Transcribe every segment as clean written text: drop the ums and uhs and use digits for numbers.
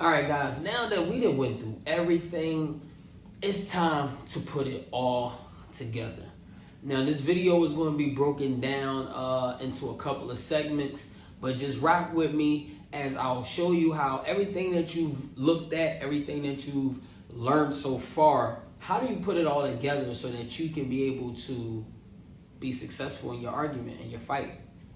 All right, guys, now that we done went through everything, it's time to put it all together. Now, this video is going to be broken down into a couple of segments, but just rock with me as I'll show you how everything that you've looked at, everything that you've learned so far, how do you put it all together so that you can be able to be successful in your argument and your fight.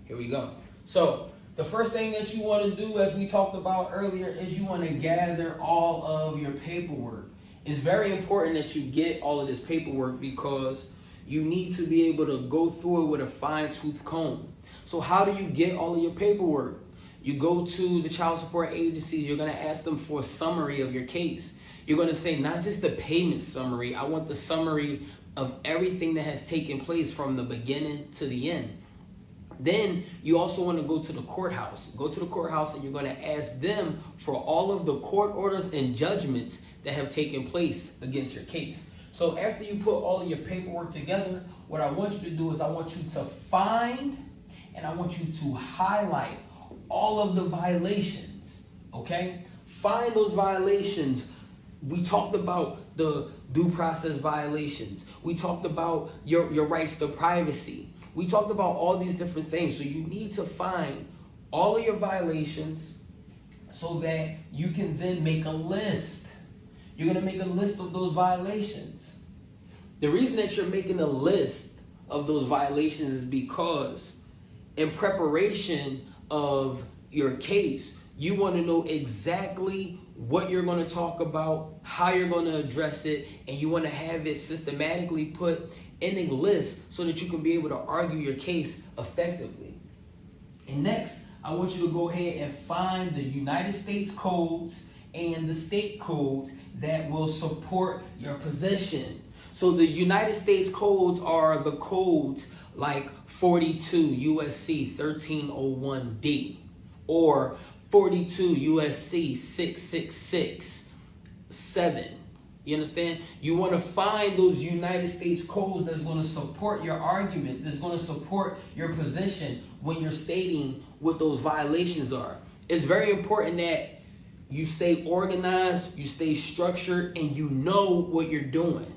Here we go. So the first thing that you want to do, as we talked about earlier, is you want to gather all of your paperwork. It's very important that you get all of this paperwork because you need to be able to go through it with a fine-tooth comb. So how do you get all of your paperwork? You go to the child support agencies. You're going to ask them for a summary of your case. You're going to say, not just the payment summary. I want the summary of everything that has taken place from the beginning to the end. Then you also want to go to the courthouse. Go to the courthouse and you're going to ask them for all of the court orders and judgments that have taken place against your case. So after you put all of your paperwork together, what I want you to do is I want you to find and I want you to highlight all of the violations, okay? Find those violations. We talked about the due process violations. We talked about your rights to privacy. We talked about all these different things. So you need to find all of your violations so that you can then make a list. You're going to make a list of those violations. The reason that you're making a list of those violations is because in preparation of your case, you want to know exactly what you're going to talk about, how you're going to address it, and you want to have it systematically put in a list so that you can be able to argue your case effectively. And next, I want you to go ahead and find the United States codes and the state codes that will support your position. So the United States codes are the codes like 42 USC 1301D or 42 USC 6667. You understand? You want to find those United States codes that's going to support your argument, that's going to support your position when you're stating what those violations are. It's very important that you stay organized, you stay structured, and you know what you're doing.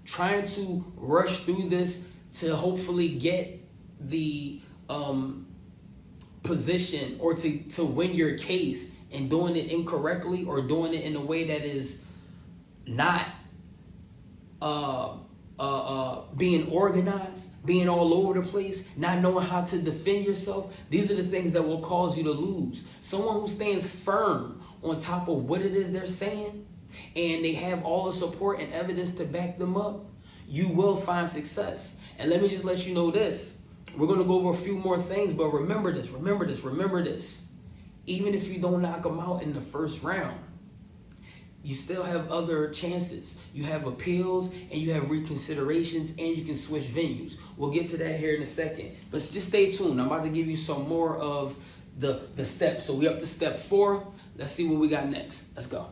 Trying to rush through this to hopefully get the position or to win your case and doing it incorrectly or doing it in a way that is not being organized, being all over the place, not knowing how to defend yourself. These are the things that will cause you to lose. Someone who stands firm on top of what it is they're saying and they have all the support and evidence to back them up, you will find success. And let me just let you know this. We're going to go over a few more things, but remember this. Even if you don't knock them out in the first round, you still have other chances. You have appeals and you have reconsiderations and you can switch venues. We'll get to that here in a second. But just stay tuned. I'm about to give you some more of the steps. So we up to step 4. Let's see what we got next. Let's go.